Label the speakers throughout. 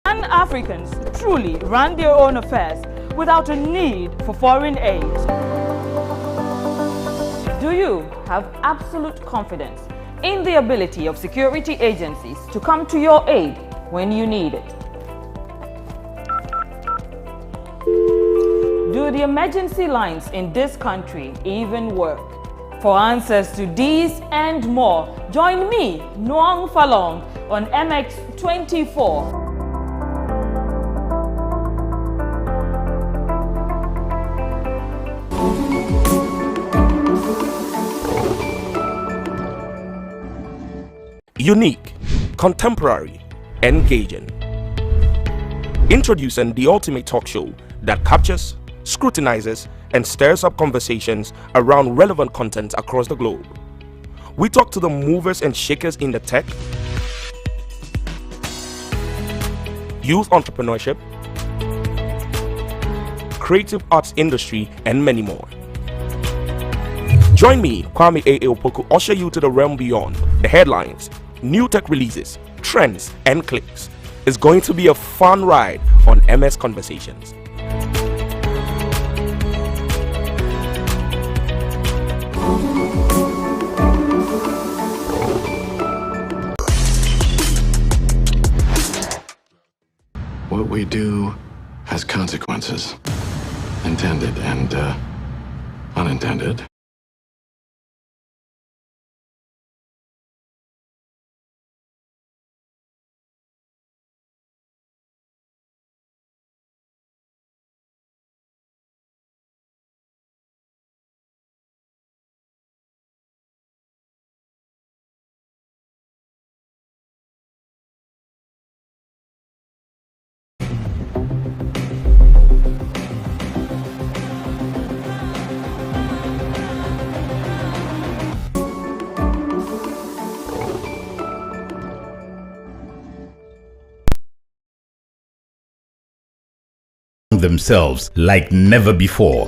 Speaker 1: Can Africans truly run their own affairs without a need for foreign aid? Do you have absolute confidence in the ability of security agencies to come to your aid when you need it? Do the emergency lines in this country even work? For answers to these and more, join me, Noang Falong, on MX24.
Speaker 2: Unique, contemporary, engaging. Introducing the ultimate talk show that captures, scrutinizes, and stirs up conversations around relevant content across the globe. We talk to the movers and shakers in the tech, youth entrepreneurship, creative arts industry, and many more. Join me, Kwame A. Opoku, usher you to the realm beyond the headlines, new tech releases, trends, and clicks. It's going to be a fun ride on MS Conversations.
Speaker 3: What we do has consequences, intended and unintended.
Speaker 4: Themselves like never before,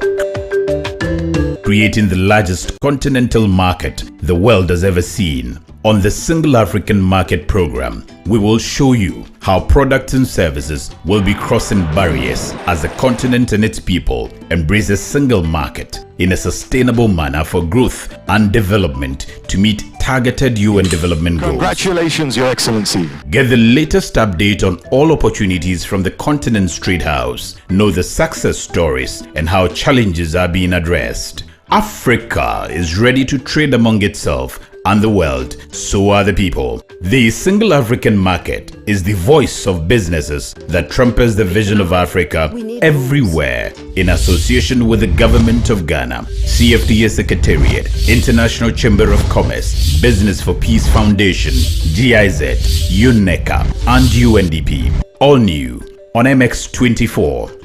Speaker 4: creating the largest continental market the world has ever seen. On the Single African Market program, we will show you how products and services will be crossing barriers as the continent and its people embrace a single market in a sustainable manner for growth and development to meet targeted UN development goals.
Speaker 3: Congratulations, Your Excellency.
Speaker 4: Get the latest update on all opportunities from the Continent's Trade House. Know the success stories and how challenges are being addressed. Africa is ready to trade among itself and the world, so are the people. The Single African Market is the voice of businesses that trumpets the vision of Africa everywhere in association with the Government of Ghana, CFTA Secretariat, International Chamber of Commerce, Business for Peace Foundation, GIZ, UNECA, and UNDP. All new on MX24.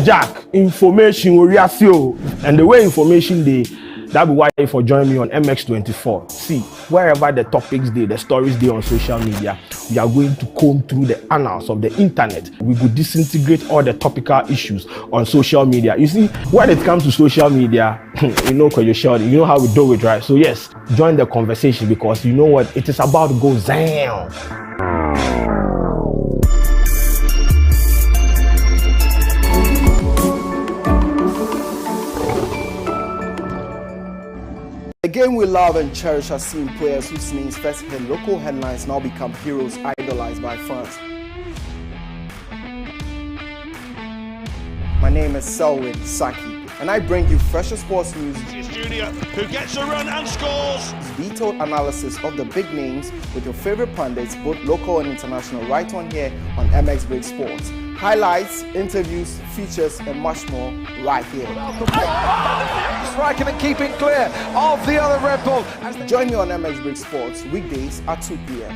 Speaker 5: Jack, information will reassure, and the way information they that be why for join me on MX24. See, wherever the topics they, the stories they on social media, we are going to comb through the annals of the internet. We will disintegrate all the topical issues on social media. You see, when it comes to social media, you know how we do it, right? So yes, join the conversation because you know what, it is about to go down.
Speaker 6: The game we love and cherish has seen players whose names first hit local headlines now become heroes idolized by fans. My name is Selwyn Saki. and I bring you fresher sports news,
Speaker 7: Junior, who gets a run and scores.
Speaker 6: Detailed analysis of the big names with your favorite pundits, both local and international, right on here on MX Break Sports. Highlights, interviews, features, and much more right here.
Speaker 8: Striking and keeping clear of the other Red Bull.
Speaker 6: Join me on MX Break Sports weekdays at 2 p.m.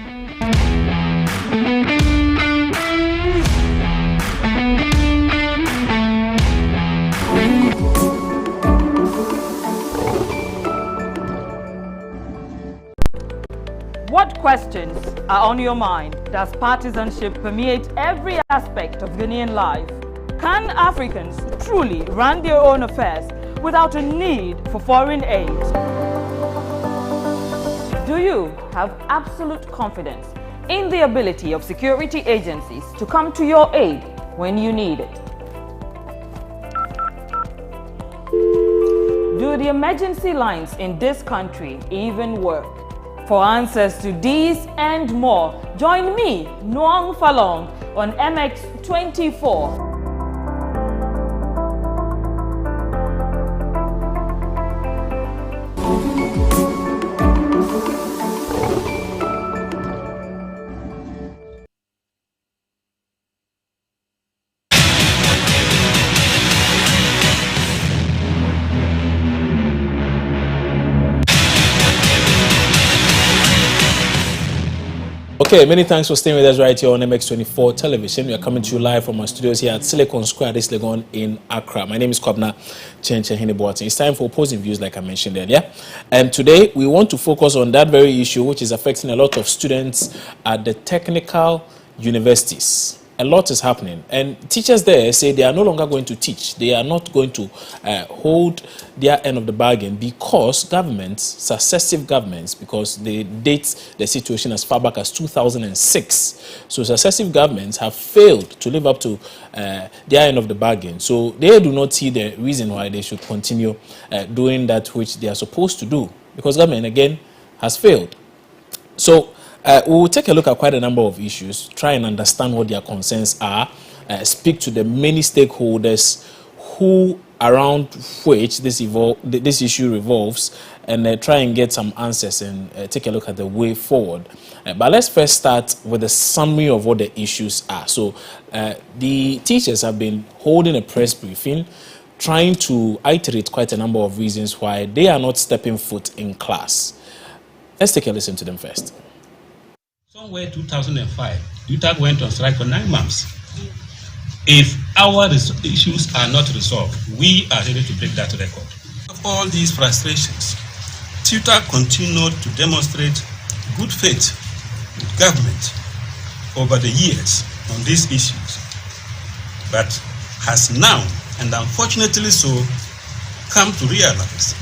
Speaker 1: What questions are on your mind? Does partisanship permeate every aspect of Ghanaian life? Can Africans truly run their own affairs without a need for foreign aid? Do you have absolute confidence in the ability of security agencies to come to your aid when you need it? Do the emergency lines in this country even work? For answers to these and more, join me, Noang Falong, on MX24.
Speaker 9: Okay, many thanks for staying with us right here on MX24 television. We are coming to you live from our studios here at Silicon Square, this Legon in Accra. My name is Kwabna Chenchen Hineboating. It's time for opposing views, like I mentioned earlier. And today we want to focus on that very issue which is affecting a lot of students at the technical universities. A lot is happening, and teachers there say they are no longer going to teach. They are not going to hold their end of the bargain because governments, successive governments, because they date the situation as far back as 2006. So successive governments have failed to live up to their end of the bargain. So they do not see the reason why they should continue doing that which they are supposed to do, because government again has failed. So we will take a look at quite a number of issues, try and understand what their concerns are, speak to the many stakeholders who around which this issue revolves, and try and get some answers and take a look at the way forward. But let's first start with a summary of what the issues are. So the teachers have been holding a press briefing, trying to iterate quite a number of reasons why they are not stepping foot in class. Let's take a listen to them first.
Speaker 10: Somewhere 2005, TUTAG went on strike for 9 months. If our issues are not resolved, we are ready to break that record. Of all these frustrations, TUTAG continued to demonstrate good faith with government over the years on these issues, but has now, and unfortunately so, come to realize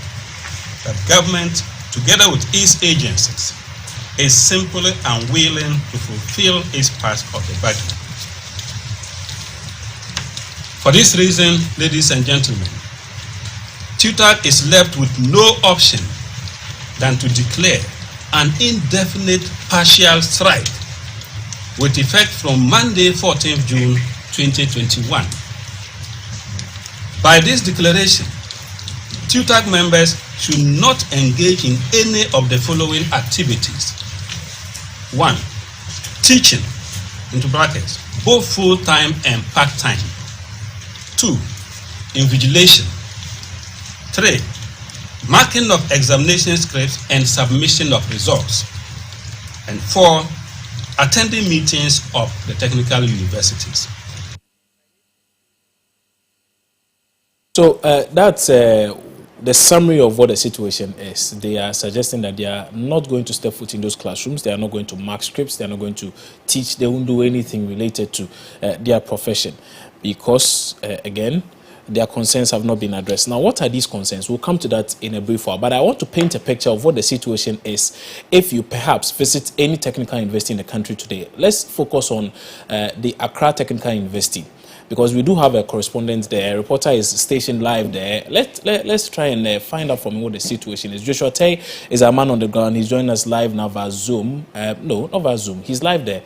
Speaker 10: that government, together with its agencies, is simply unwilling to fulfill its part of the bargain. For this reason, ladies and gentlemen, TUTAG is left with no option than to declare an indefinite partial strike with effect from Monday, 14th June 2021. By this declaration, TUTAG members should not engage in any of the following activities. 1. Teaching, into brackets, both full-time and part-time. 2. Invigilation. 3. Marking of examination scripts and submission of results. And 4. Attending meetings of the technical universities.
Speaker 9: So that's the summary of what the situation is. They are suggesting that they are not going to step foot in those classrooms. They are not going to mark scripts. They are not going to teach. They won't do anything related to their profession because, again, their concerns have not been addressed. Now, what are these concerns? We'll come to that in a brief while, but I want to paint a picture of what the situation is if you perhaps visit any technical university in the country today. Let's focus on the Accra Technical University, because we do have a correspondent there. A reporter is stationed live there. Let's try and find out from him what the situation is. Joshua Tay is our man on the ground. He's joining us live now via Zoom. No, not via Zoom. He's live there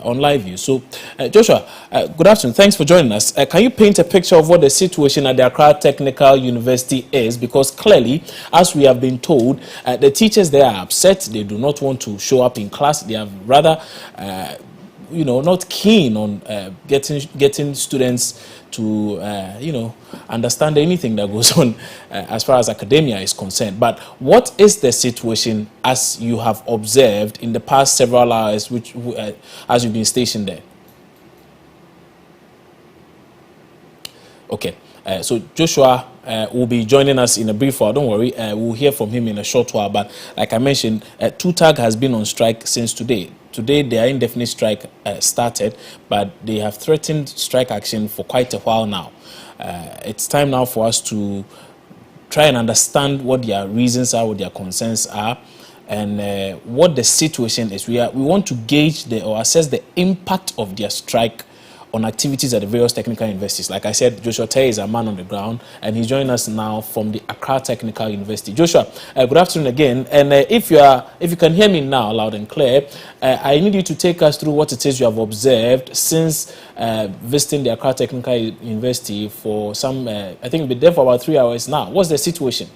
Speaker 9: on live view. So, Joshua, good afternoon. Thanks for joining us. Can you paint a picture of what the situation situation at the Accra Technical University is, because clearly, as we have been told, the teachers there are upset. They do not want to show up in class. They are rather, not keen on getting students to, understand anything that goes on as far as academia is concerned. But what is the situation as you have observed in the past several hours, as you've been stationed there? Okay, so Joshua will be joining us in a brief while. Don't worry, we'll hear from him in a short while. But like I mentioned, TUTAG has been on strike since today. Today, their indefinite strike started, but they have threatened strike action for quite a while now. It's time now for us to try and understand what their reasons are, what their concerns are, and what the situation is. We want to gauge or assess the impact of their strike on activities at the various technical universities. Like I said, Joshua Tay is a man on the ground, and he's joining us now from the Accra Technical University. Joshua, good afternoon again. And if you can hear me now loud and clear, I need you to take us through what it is you have observed since visiting the Accra Technical University for some, I think you've been there for about 3 hours now. What's the situation?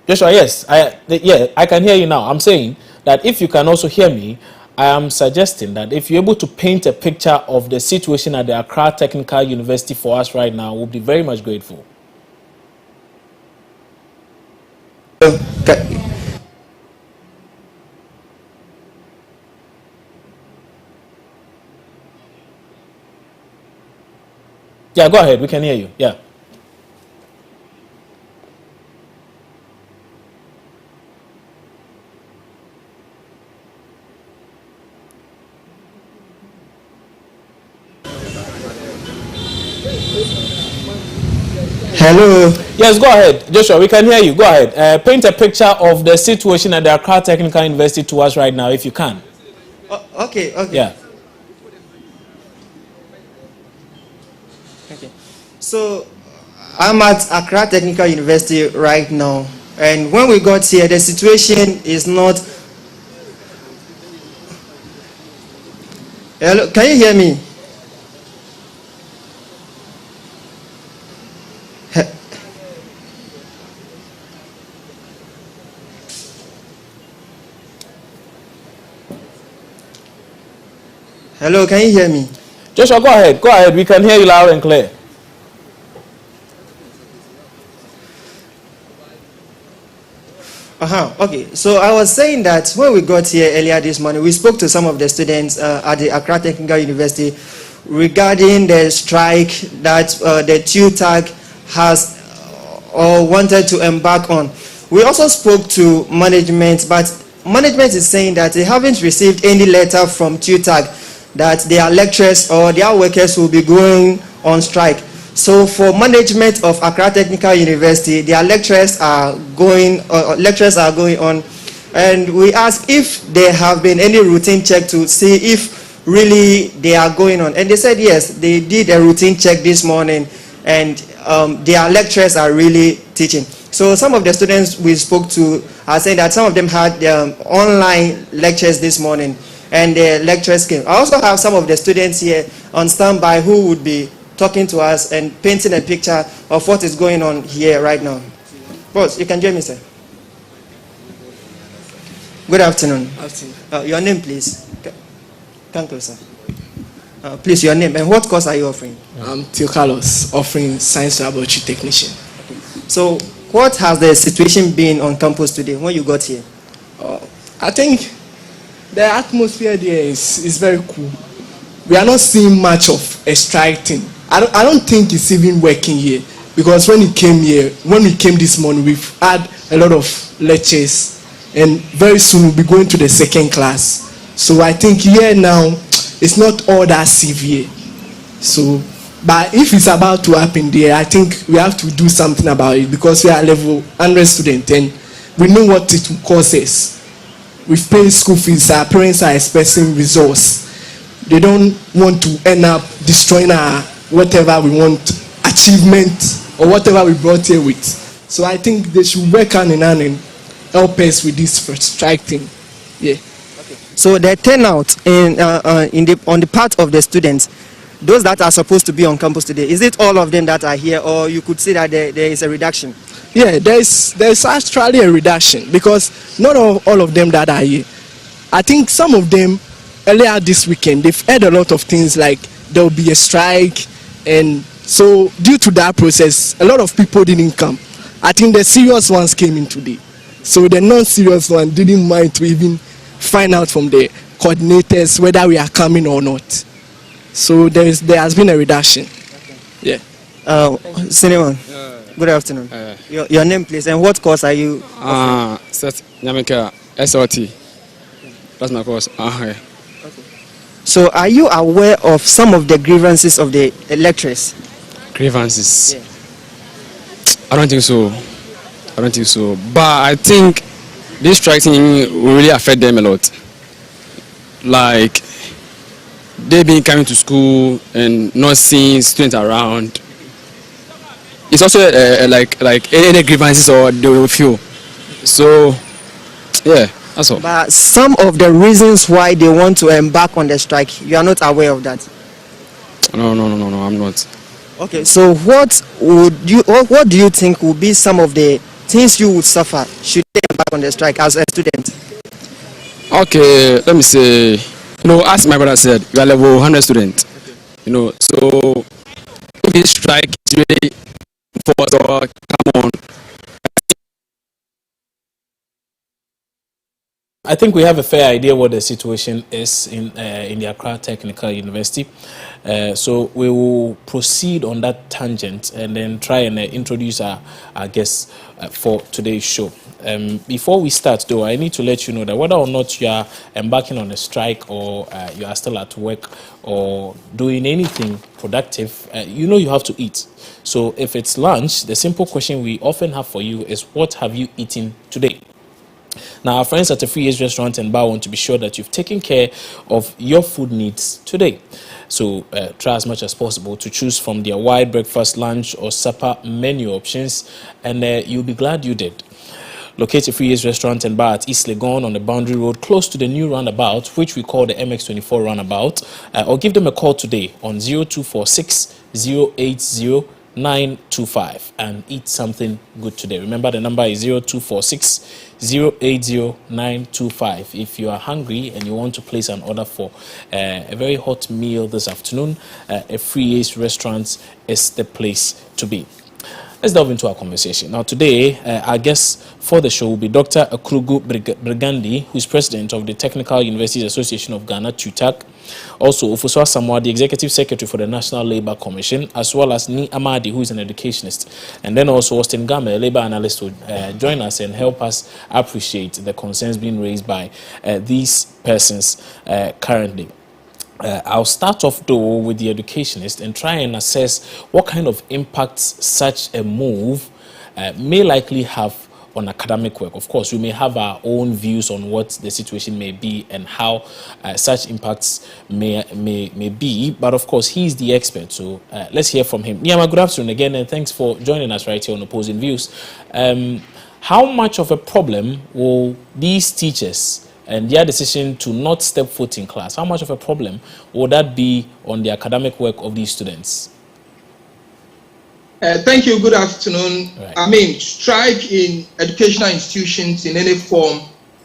Speaker 9: Joshua, yes, I can hear you now. I'm saying that if you can also hear me, I am suggesting that if you're able to paint a picture of the situation at the Accra Technical University for us right now, we'll be very much grateful. Yeah, go ahead. We can hear you. Yeah.
Speaker 11: Hello.
Speaker 9: Yes, go ahead, Joshua. We can hear you. Go ahead. Paint a picture of the situation at the Accra Technical University to us right now, if you can.
Speaker 11: Okay.
Speaker 9: Yeah.
Speaker 11: Okay. So I'm at Accra Technical University right now, and when we got here, the situation is not. Hello, can you hear me? Hello, can you hear me?
Speaker 9: Joshua, go ahead. Go ahead. We can hear you loud and clear.
Speaker 11: Okay, so I was saying that when we got here earlier this morning, we spoke to some of the students at the Accra Technical University regarding the strike that the TUTAG has or wanted to embark on. We also spoke to management, but management is saying that they haven't received any letter from TUTAG that their lecturers or their workers will be going on strike. So for management of Accra Technical University, their lecturers are going on, and we asked if there have been any routine check to see if really they are going on, and they said yes, they did a routine check this morning, and their lecturers are really teaching. So some of the students we spoke to are saying that some of them had online lectures this morning, and the lecturers came. I also have some of the students here on standby who would be talking to us and painting a picture of what is going on here right now. Boss, you can join me, sir. Good afternoon.
Speaker 12: Afternoon.
Speaker 11: Your name, please. Come closer. Please, your name and what course are you offering?
Speaker 12: I'm Theo Carlos, offering Science Laboratory Technician.
Speaker 11: So, what has the situation been on campus today when you got here?
Speaker 12: I think the atmosphere there is very cool. We are not seeing much of a strike thing. I don't think it's even working here, because when we came this morning, we've had a lot of lectures, and very soon we'll be going to the second class. So I think here now it's not all that severe. So, but if it's about to happen there, I think we have to do something about it, because we are level 100 students and we know what it will cost us. We've paid school fees, our parents are expecting results. They don't want to end up destroying our whatever we want, achievement, or whatever we brought here with. So I think they should work hand in hand and help us with this strike thing. Yeah.
Speaker 11: So the turnout on the part of the students, those that are supposed to be on campus today, is it all of them that are here, or you could say that there is a reduction?
Speaker 12: Yeah, there's actually a reduction because not all of them that are here. I think some of them earlier this weekend they've heard a lot of things like there will be a strike, and so due to that process, a lot of people didn't come. I think the serious ones came in today, so the non-serious one didn't mind to even find out from the coordinators whether we are coming or not. So there has been a reduction. Yeah.
Speaker 11: Cinnamon, good afternoon. Your name, please, and what course are you?
Speaker 13: SLT. That's my course. Okay.
Speaker 11: So are you aware of some of the grievances of the lecturers?
Speaker 13: Grievances? Yeah. I don't think so. But I think this strike thing will really affect them a lot. Like, they being coming to school and not seeing students around. It's also like any grievances or they will feel. So, yeah, that's all.
Speaker 11: But some of the reasons why they want to embark on the strike, you are not aware of that?
Speaker 13: No, I'm not.
Speaker 11: Okay, so what do you think would be some of the things you would suffer should they embark on the strike as a student?
Speaker 13: Okay, let me say, as my brother said, you are level 100 student. So if this strike is really forced or come on.
Speaker 9: I think we have a fair idea what the situation is in the Accra Technical University. So we will proceed on that tangent and then try and introduce our guests for today's show. Before we start, though, I need to let you know that whether or not you are embarking on a strike or you are still at work or doing anything productive, you have to eat. So if it's lunch, the simple question we often have for you is, what have you eaten today? Now, our friends at the Free Age Restaurant and Bar want to be sure that you've taken care of your food needs today. So try as much as possible to choose from their wide breakfast, lunch, or supper menu options, and you'll be glad you did. Locate a Free Age Restaurant and Bar at East Legon on the Boundary Road, close to the new roundabout, which we call the MX24 roundabout, or give them a call today on 0246 080 925 and eat something good today. Remember, the number is 0246 080 925. If you are hungry and you want to place an order for a very hot meal this afternoon, a Free Age Restaurant is the place to be. Let's delve into our conversation. Now, today, our guest for the show will be Dr. Akrugu Brigandi, who is president of the Technical Universities Association of Ghana, TUTAG. Also, Ofosu Asamoah, the executive secretary for the National Labour Commission, as well as Ni Amadi, who is an educationist. And then also Austin Game, a labour analyst, will join us and help us appreciate the concerns being raised by these persons currently. I'll start off, though, with the educationist and try and assess what kind of impacts such a move may likely have on academic work. Of course, we may have our own views on what the situation may be and how such impacts may be, but of course, he's the expert, so let's hear from him. Nyama, good afternoon again, and thanks for joining us right here on Opposing Views. How much of a problem will these teachers and their decision to not step foot in class, how much of a problem would that be on the academic work of these students?
Speaker 14: Thank you. Good afternoon.
Speaker 9: Right.
Speaker 14: I mean, strike in educational institutions in any form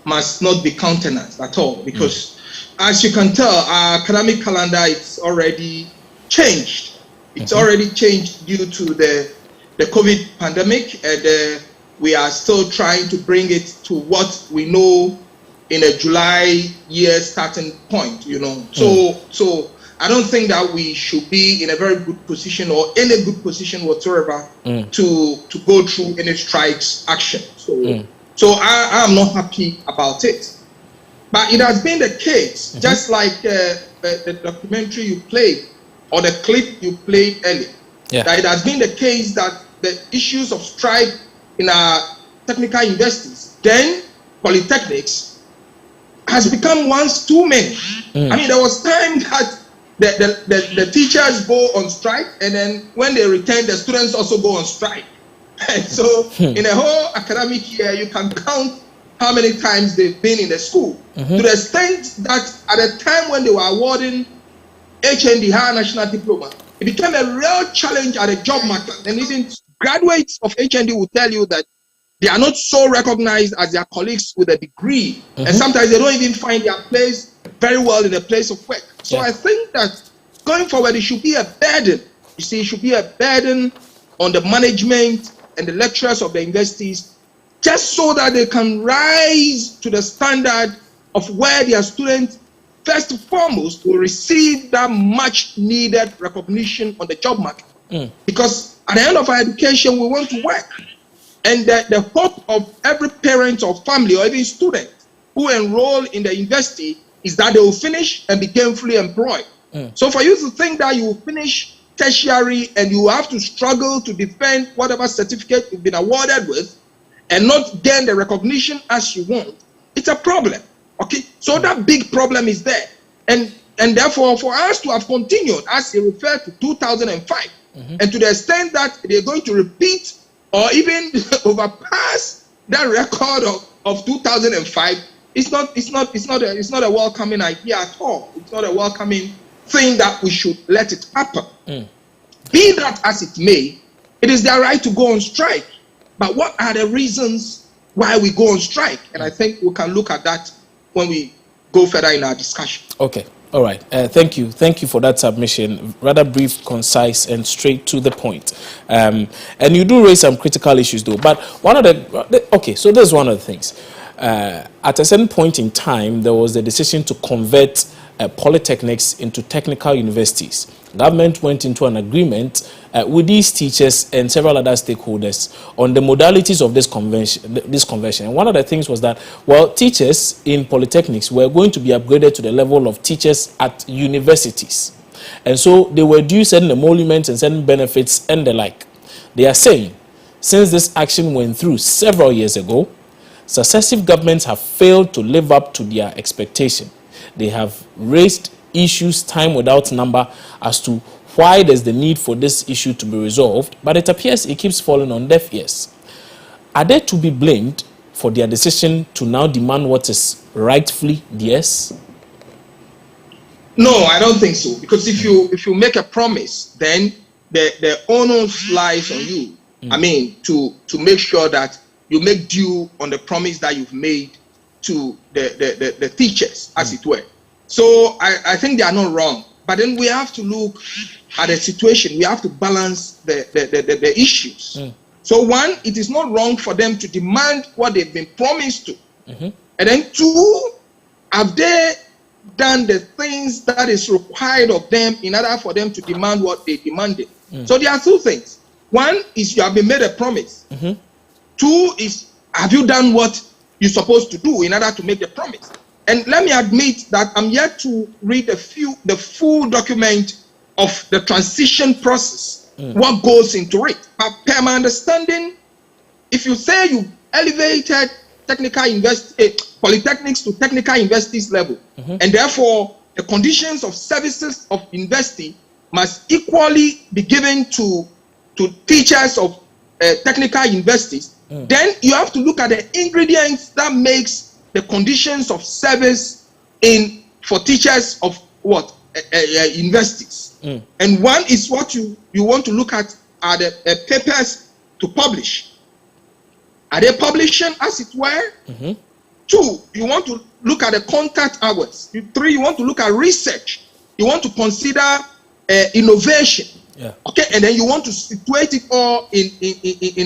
Speaker 14: must not be countenanced at all, because as you can tell, our academic calendar is already changed. It's already changed due to the COVID pandemic, and we are still trying to bring it to what we know in a July year starting point, So I don't think that we should be in a very good position or any good position whatsoever to go through any strikes action. So I am not happy about it. But it has been the case, just like the documentary you played or the clip you played earlier, that it has been the case that the issues of strike in our technical universities, then polytechnics, has become once too many. I mean, there was time that the teachers go on strike, and then when they return, the students also go on strike. And so in a whole academic year, you can count how many times they've been in the school. To the extent that at the time when they were awarding HND, Higher National Diploma, it became a real challenge at the job market. And even graduates of HND will tell you that they are not so recognized as their colleagues with a degree. And sometimes they don't even find their place very well in a place of work. So I think that going forward, it should be a burden. You see, it should be a burden on the management and the lecturers of the universities, just so that they can rise to the standard of where their students, first and foremost, will receive that much needed recognition on the job market. Because at the end of our education, we want to work. And the hope of every parent or family or even student who enroll in the university is that they will finish and be gainfully employed. So for you to think that you will finish tertiary and you have to struggle to defend whatever certificate you've been awarded with and not gain the recognition as you want, it's a problem. Okay, so that big problem is there. And therefore, for us to have continued, as you referred to 2005, and to the extent that they're going to repeat or even overpass that record of 2005, it's not a welcoming idea at all. It's not a welcoming thing that we should let it happen. Be that as it may, it is their right to go on strike. But what are the reasons why we go on strike? And I think we can look at that when we go further in our discussion.
Speaker 9: Okay. All right. Thank you. Thank you for that submission. Rather brief, concise, and straight to the point. And you do raise some critical issues, though. But one of so there's one of the things. At a certain point in time, there was the decision to convert polytechnics into technical universities. Government went into an agreement with these teachers and several other stakeholders on the modalities of this conversion. And one of the things was that, well, teachers in polytechnics were going to be upgraded to the level of teachers at universities. And so they were due certain emoluments and certain benefits and the like. They are saying, since this action went through several years ago, successive governments have failed to live up to their expectation. They have raised issues time without number as to why there's the need for this issue to be resolved, but it appears it keeps falling on deaf ears. Are they to be blamed for their decision to now demand what is rightfully theirs?
Speaker 14: No, I don't think so. Because if you make a promise, then the onus lies on you. I mean, to make sure that you make due on the promise that you've made to the teachers, as it were. So I think they are not wrong. But then we have to look at the situation. We have to balance the issues. So one, it is not wrong for them to demand what they've been promised to. And then two, have they done the things that is required of them in order for them to demand what they demanded? So there are two things. One is you have been made a promise. Two is, have you done what you're supposed to do in order to make the promise? And let me admit that I'm yet to read the full document of the transition process, what goes into it. But per my understanding, if you say you elevated polytechnics to technical universities level, and therefore the conditions of services of university must equally be given to teachers of technical universities, then you have to look at the ingredients that makes the conditions of service for teachers of what universities. And one is what you want to look at are the papers to publish. Are they publishing, as it were? Two, you want to look at the contact hours. Three, you want to look at research. You want to consider innovation. Okay, and then you want to situate it all in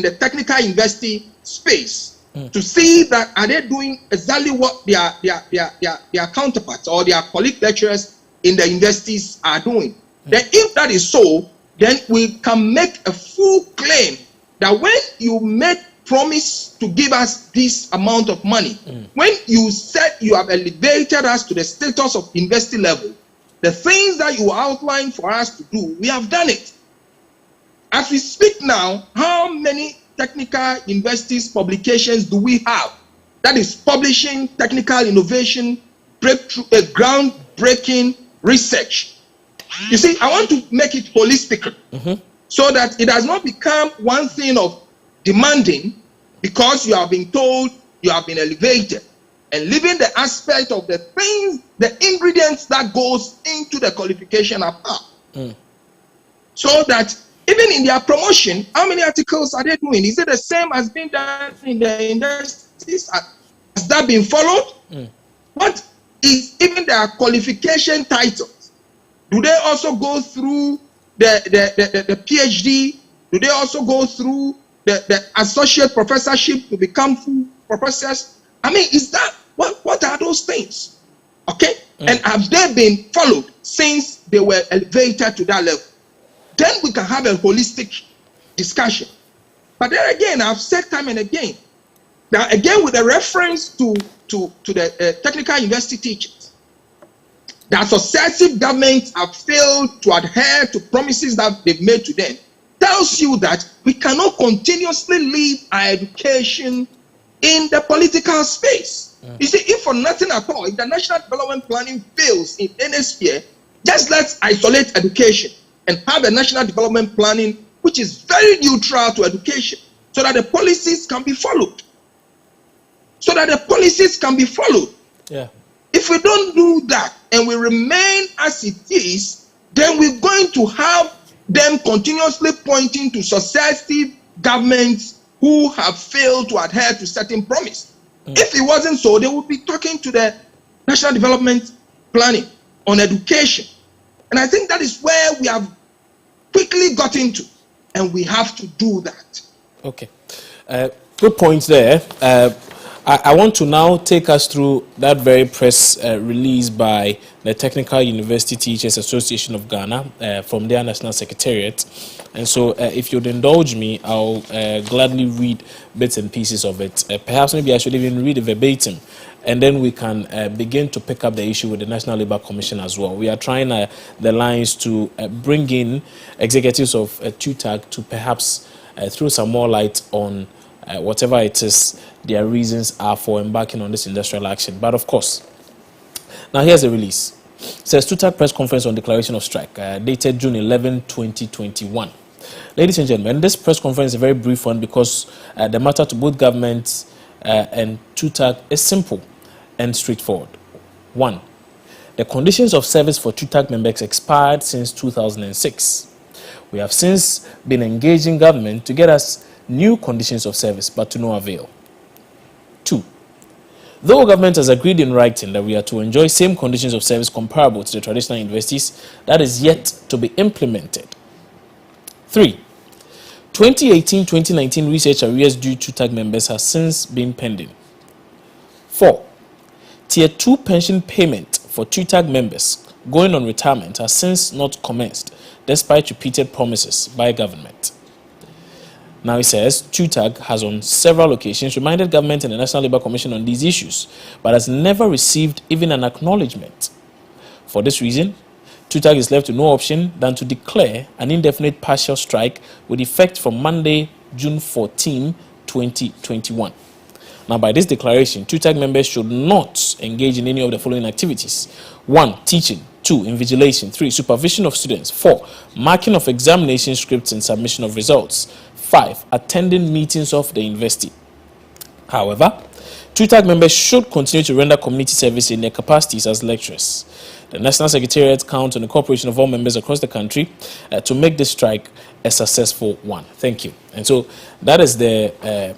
Speaker 14: the technical university space. To see that are they doing exactly what their counterparts or their colleague lecturers in the universities are doing. Then if that is so, then we can make a full claim that when you made promise to give us this amount of money, when you said you have elevated us to the status of university level, the things that you outlined for us to do, we have done it. As we speak now, how many technical universities publications do we have that is publishing technical innovation, breakthrough, groundbreaking research? You see, I want to make it holistic so that it does not become one thing of demanding because you have been told you have been elevated, and leaving the aspect of the things, the ingredients that goes into the qualification apart. So that even in their promotion, how many articles are they doing? Is it the same as being done in the industries? Has that been followed? What is even their qualification titles? Do they also go through the PhD? Do they also go through the associate professorship to become full professors? I mean, is that what are those things? Okay, and have they been followed since they were elevated to that level? Then we can have a holistic discussion. But then again, I've said time and again that again with a reference to the technical university teachers, that successive governments have failed to adhere to promises that they've made to them, tells you that we cannot continuously leave our education in the political space. You see, if for nothing at all, if the national development planning fails in any sphere, just let's isolate education and have a national development planning which is very neutral to education, so that the policies can be followed.
Speaker 9: Yeah.
Speaker 14: If we don't do that and we remain as it is, then we're going to have them continuously pointing to successive governments who have failed to adhere to certain promise. If it wasn't so, they would be talking to the national development planning on education. And I think that is where we have quickly got into, and we have to do that.
Speaker 9: Okay. Good points there. I want to now take us through that very press release by the Technical University Teachers Association of Ghana from their National Secretariat. And so if you'd indulge me, I'll gladly read bits and pieces of it. Perhaps maybe I should even read it verbatim. And then we can begin to pick up the issue with the National Labour Commission as well. We are trying the lines to bring in executives of TUTAG to perhaps throw some more light on whatever it is their reasons are for embarking on this industrial action. But of course, now here's the release. It says TUTAG press conference on declaration of strike, dated June 11, 2021. Ladies and gentlemen, this press conference is a very brief one because the matter to both governments and TUTAG is simple and straightforward. 1. The conditions of service for TUTAG members expired since 2006. We have since been engaging government to get us new conditions of service, but to no avail. 2. Though government has agreed in writing that we are to enjoy same conditions of service comparable to the traditional universities, that is yet to be implemented. 3. 2018-2019 research arrears due to TUTAG members has since been pending. 4. Tier 2 pension payment for TUTAG members going on retirement has since not commenced, despite repeated promises by government. Now it says TUTAG has on several occasions reminded government and the National Labour Commission on these issues, but has never received even an acknowledgement. For this reason, TUTAG is left with no option than to declare an indefinite partial strike with effect from Monday, June 14, 2021. Now, by this declaration, TUTAG members should not engage in any of the following activities. 1. Teaching. 2. Invigilation. 3. Supervision of students. 4. Marking of examination scripts and submission of results. 5. Attending meetings of the university. However, TUTAG members should continue to render community service in their capacities as lecturers. The National Secretariat counts on the cooperation of all members across the country to make this strike a successful one. Thank you. And so that is the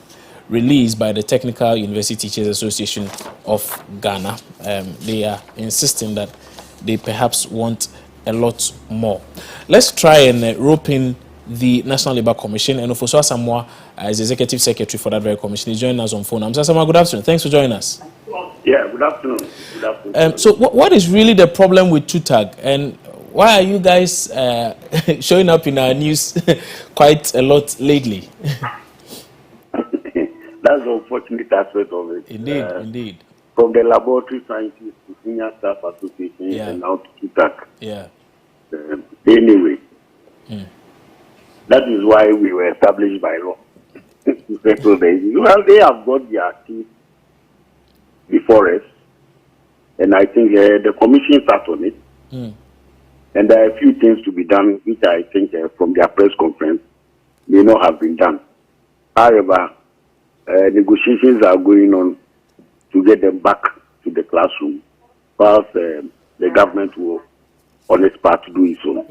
Speaker 9: released by the Technical University Teachers Association of Ghana. They are insisting that they perhaps want a lot more. Let's try and rope in the National Labour Commission, and Ofosu Asamoah is Executive Secretary for that very commission. He's joining us on phone. Mr. Asamoah, good afternoon. Thanks for joining us.
Speaker 15: Yeah, good afternoon. Good afternoon.
Speaker 9: So what is really the problem with TUTAG, and why are you guys showing up in our news quite a lot lately?
Speaker 15: That's the unfortunate aspect of it.
Speaker 9: Indeed.
Speaker 15: From the laboratory scientists to senior staff associations and now to TUTAG.
Speaker 9: Yeah.
Speaker 15: Anyway, that is why we were established by law to settle the issue. Well, they have got their case before us, and I think the commission sat on it. And there are a few things to be done, which I think from their press conference may not have been done. However, negotiations are going on to get them back to the classroom, whilst the government will on its part to do it so.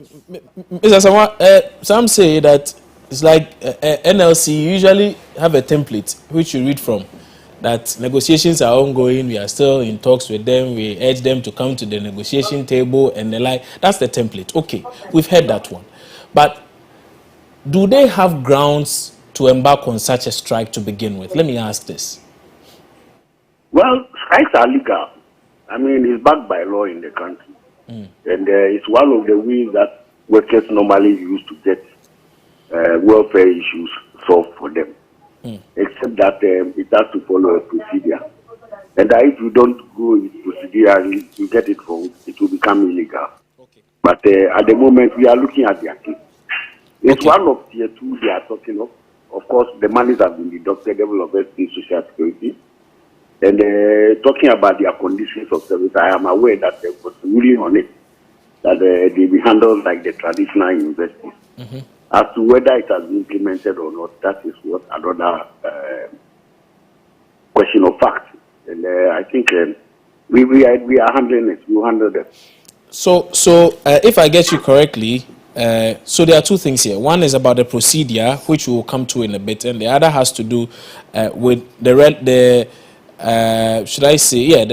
Speaker 9: Mr. Samoa, some say that it's like NLC usually have a template which you read from, that negotiations are ongoing, we are still in talks with them, we urge them to come to the negotiation table and the like. That's the template. Okay, we've heard that one. But do they have grounds to embark on such a strike to begin with? Let me ask this.
Speaker 15: Well, strikes are legal. I mean, it's backed by law in the country. And it's one of the ways that workers normally use to get welfare issues solved for them. Except that it has to follow a procedure. And that if you don't go with procedure, you get it wrong, it will become illegal. But at the moment, we are looking at their case. It's one of tier 2 they are talking of. Of course, the monies have been deducted, level of social security. And talking about their conditions of service, I am aware that there was ruling on it, that they be handled like the traditional universities. As to whether it has been implemented or not, that is what another question of fact. And I think we are handling it. We handle it.
Speaker 9: So if I get you correctly, so there are two things here. One is about the procedure, which we will come to in a bit, and the other has to do with the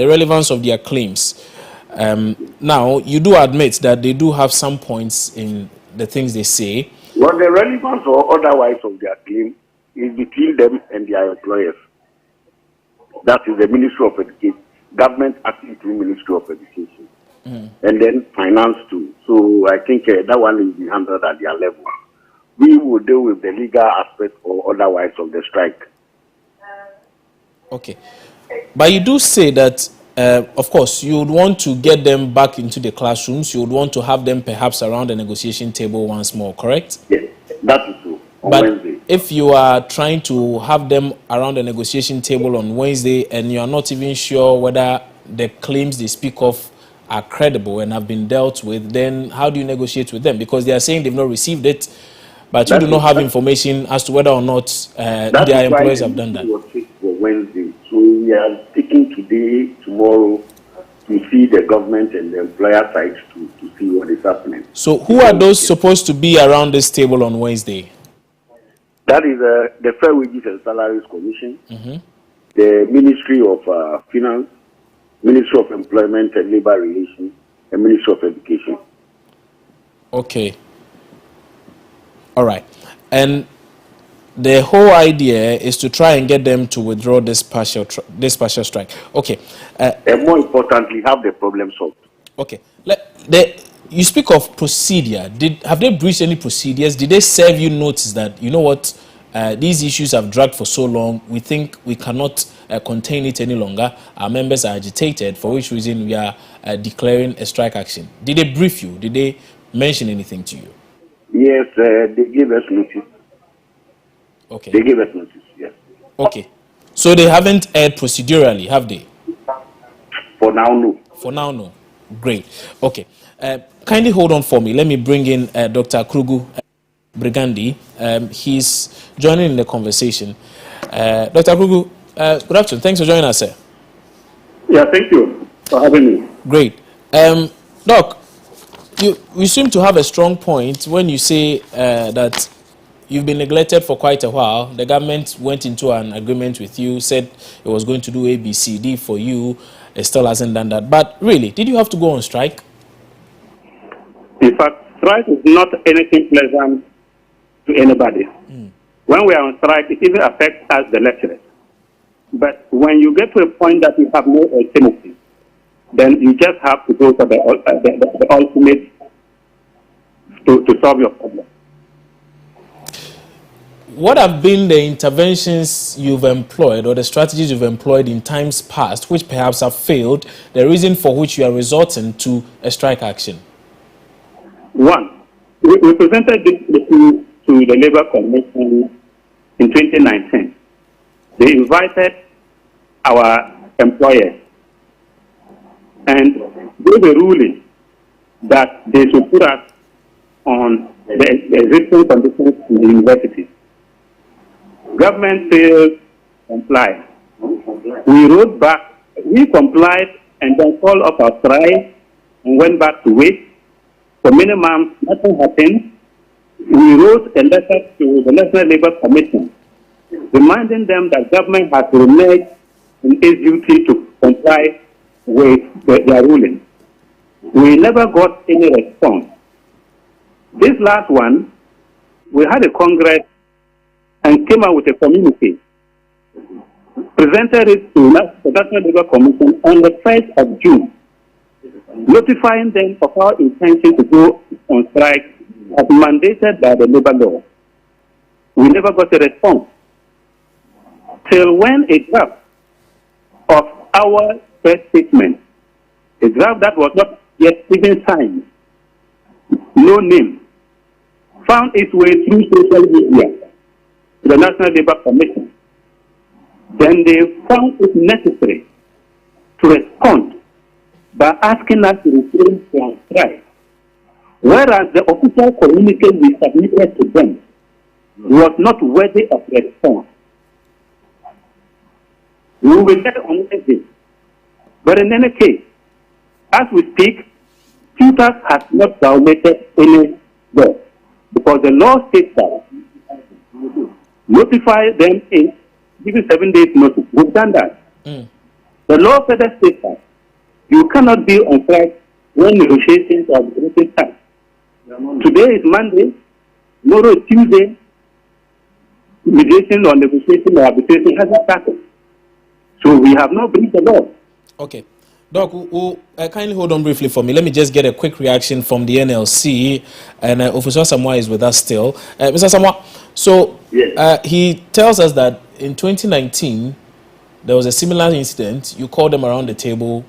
Speaker 9: relevance of their claims. Now, you do admit that they do have some points in the things they say.
Speaker 15: Well, the relevance or otherwise of their claim is between them and their employers. That is the Ministry of Education, government acting through Ministry of Education, and then finance too. So I think that one will be handled at their level. We will deal with the legal aspect or otherwise of the strike.
Speaker 9: Okay. But you do say that, of course, you would want to get them back into the classrooms. You would want to have them perhaps around the negotiation table once more, correct?
Speaker 15: Yes, that is true. On
Speaker 9: but
Speaker 15: Wednesday.
Speaker 9: If you are trying to have them around the negotiation table on Wednesday and you are not even sure whether the claims they speak of are credible and have been dealt with, then how do you negotiate with them? Because they are saying they've not received it, but you do not have information as to whether or not their employers have done that.
Speaker 15: For Wednesday. So we are taking today, tomorrow, to see the government and the employer sides to see what is happening.
Speaker 9: So who are those supposed to be around this table on Wednesday?
Speaker 15: That is the Fair Wages and Salaries Commission, the Ministry of Finance, Ministry of Employment and Labor Relations, and Ministry of Education.
Speaker 9: Okay. All right. And the whole idea is to try and get them to withdraw this partial strike. Okay.
Speaker 15: And more importantly, have the problem solved.
Speaker 9: Okay. You speak of procedure. Have they breached any procedures? Did they serve you notice that, you know what, these issues have dragged for so long, we think we cannot contain it any longer, our members are agitated, for which reason we are declaring a strike action? Did they brief you? Did they mention anything to you?
Speaker 15: Yes, they gave us notice.
Speaker 9: Okay.
Speaker 15: They gave us notice, yes.
Speaker 9: Okay. So they haven't aired procedurally, have they?
Speaker 15: For now, no.
Speaker 9: For now, no. Great. Okay. Kindly hold on for me. Let me bring in Dr. Krugu Brigandi. He's joining in the conversation. Dr. Krugu, good afternoon. Thanks for joining us, sir.
Speaker 15: Yeah, thank you for having me.
Speaker 9: Great. Doc, you seem to have a strong point when you say that you've been neglected for quite a while. The government went into an agreement with you, said it was going to do A, B, C, D for you. It still hasn't done that. But really, did you have to go on strike?
Speaker 16: In fact, strike is not anything pleasant to anybody. When we are on strike, it even affects us, the lecturers. But when you get to a point that you have no alternative, then you just have to go to the ultimate to solve your problem.
Speaker 9: What have been the interventions you've employed or the strategies you've employed in times past which perhaps have failed, the reason for which you are resorting to a strike action?
Speaker 16: One, we presented this issue to the Labour Commission in 2019. They invited our employers and gave a ruling that they should put us on the existing conditions in the universities. Government failed comply. We wrote back, we complied and then called off our strike and went back to wait. For many months, nothing happened. We wrote a letter to the National Labour Commission reminding them that government has reneged in its duty to comply with their ruling. We never got any response. This last one, we had a Congress and came out with a communique, presented it to the National Labour Commission on the 1st of June, notifying them of our intention to go on strike as mandated by the labor law. We never got a response. Till when a draft of our first statement, a draft that was not yet even signed, no name, found its way through social media to the National Labour Commission. Then they found it necessary to respond by asking us to refrain from strike, whereas the official communique we submitted to them was not worthy of response. We will get on this. But in any case, as we speak, TUTAG has not violated any law because the law states that notify them in giving 7 days notice. We've done that. The law further states that you cannot be on strike when negotiations are breaking time. Today is Monday, tomorrow is Tuesday. Mediation or negotiation or arbitration hasn't started. So we have not breached the law.
Speaker 9: Okay. Doc, kindly hold on briefly for me. Let me just get a quick reaction from the NLC. And Officer Samoa is with us still. Mr. Samoa, so he tells us that in 2019, there was a similar incident. You called them around the table.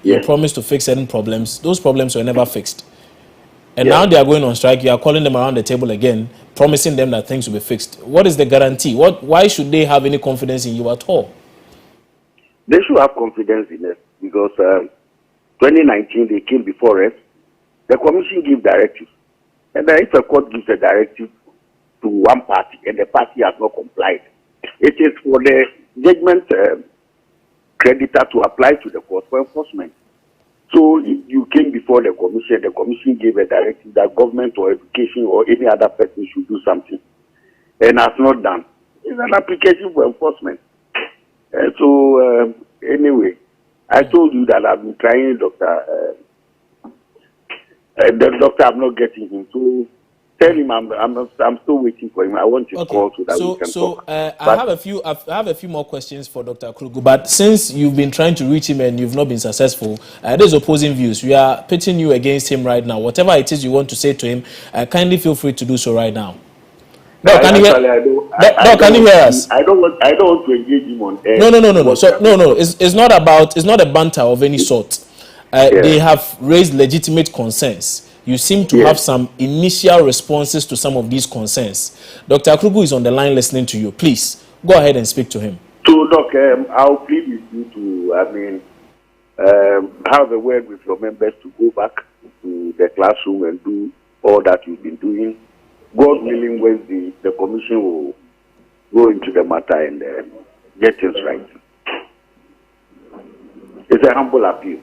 Speaker 9: You promised to fix certain problems. Those problems were never fixed. And now they are going on strike. You are calling them around the table again, promising them that things will be fixed. What is the guarantee? Why should they have any confidence in you at all?
Speaker 15: They should have confidence in us because 2019 they came before us. The commission gave directives. And then if a court gives a directive to one party and the party has not complied, it is for the judgment creditor to apply to the court for enforcement. So if you came before the commission gave a directive that government or education or any other person should do something and has not done. It's an application for enforcement. Anyway, I told you that I've been trying Dr. The doctor, I'm not getting him. So tell him I'm still waiting for him. I want his call so that we can talk.
Speaker 9: I have a few more questions for Dr. Krugu. But since you've been trying to reach him and you've not been successful, there's opposing views. We are pitching you against him right now. Whatever it is you want to say to him, kindly feel free to do so right now. No, can you hear us?
Speaker 15: I don't want to engage him on air.
Speaker 9: No. So it's not a banter of any sort. They have raised legitimate concerns. You seem to have some initial responses to some of these concerns. Dr. Krugu is on the line listening to you. Please go ahead and speak to him.
Speaker 15: So, Doc, I'll plead with you to, have a word with your members to go back to the classroom and do all that you've been doing. God willing, when the commission will go into the matter and get things right. It's a humble appeal.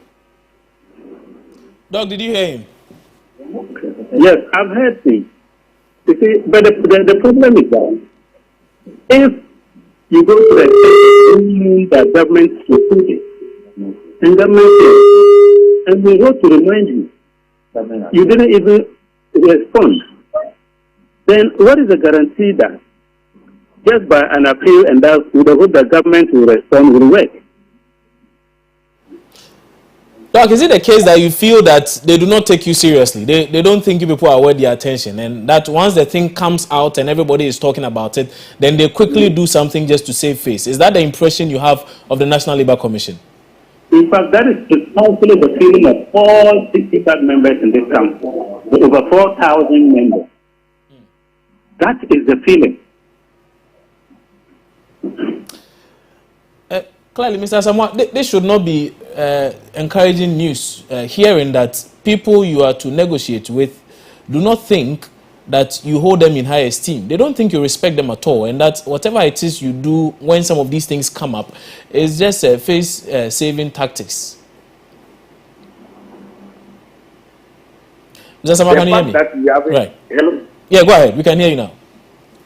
Speaker 9: Doc, did you hear him?
Speaker 16: Yes, I've heard him. You see, but the problem is that if you go to the government to put it, and government says, and we want to remind you, you didn't even respond. Then what is the guarantee that just by an appeal and that with the hope that government will respond will work?
Speaker 9: Doc, is it the case that you feel that they do not take you seriously? They don't think you people are worth their attention, and that once the thing comes out and everybody is talking about it, then they quickly do something just to save face? Is that the impression you have of the National Labour Commission?
Speaker 16: In fact, that is precisely the feeling of all 65 members in this country, over 4,000 members. That is the feeling.
Speaker 9: Clearly, Mr. Samoa, this should not be encouraging news, hearing that people you are to negotiate with do not think that you hold them in high esteem. They don't think you respect them at all, and that whatever it is you do when some of these things come up is just face-saving tactics. Mr. Sama, can you hear me? Right.
Speaker 15: Hello?
Speaker 9: Yeah, go ahead. We can hear you now.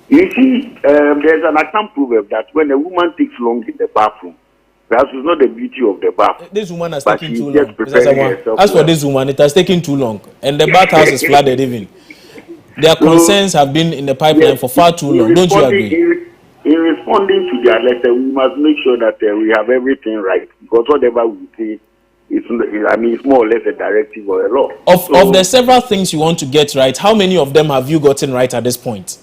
Speaker 15: You see, there's an Assam proverb that when a woman takes long in the bathroom, perhaps it's not the beauty of the bath.
Speaker 9: This woman has taken too long. Mr. Sama, as for this woman, it has taken too long, and the bathhouse is flooded even. Their concerns have been in the pipeline for far too long. Don't you agree?
Speaker 15: In responding to their letter, we must make sure that we have everything right, because whatever we say, it's more or less a directive or a law.
Speaker 9: Of the several things you want to get right, how many of them have you gotten right at this point?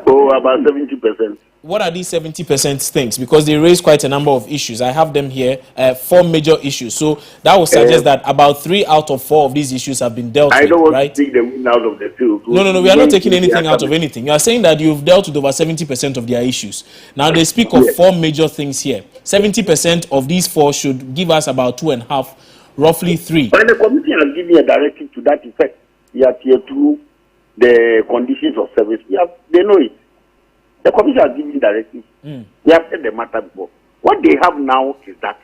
Speaker 15: Oh, about 70%.
Speaker 9: What are these 70% things? Because they raise quite a number of issues. I have them here, 4 major issues. So that would suggest that about 3 out of 4 of these issues have been dealt with, right? I
Speaker 15: don't want to take the wind out of the field.
Speaker 9: No, we are not taking anything out of anything. You are saying that you've dealt with over 70% of their issues. Now they speak of 4 major things here. 70% of these 4 should give us about 2.5, roughly 3.
Speaker 15: When the committee has given a directive to that effect, we are here to the conditions of service. They know it. The commission has given directives. They have said the matter before. What they have now is that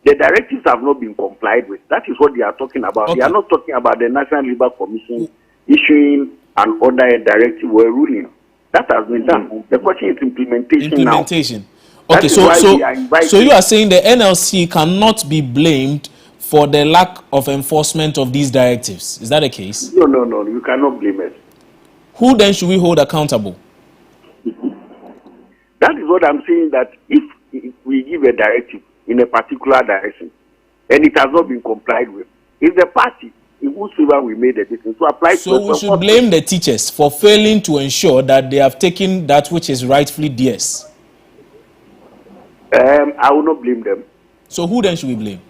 Speaker 15: the directives have not been complied with. That is what they are talking about. Okay. They are not talking about the National Labour Commission issuing an order, a directive, or a ruling. That has been done. The question is implementation now.
Speaker 9: Okay, so you are saying the NLC cannot be blamed for the lack of enforcement of these directives. Is that the case?
Speaker 15: No. You cannot blame us.
Speaker 9: Who then should we hold accountable?
Speaker 15: That is what I'm saying, that if we give a directive in a particular direction and it has not been complied with, it's the party in whose favor we made the decision to apply.
Speaker 9: So we should blame the teachers for failing to ensure that they have taken that which is rightfully theirs.
Speaker 15: I will not blame them.
Speaker 9: So who then should we blame?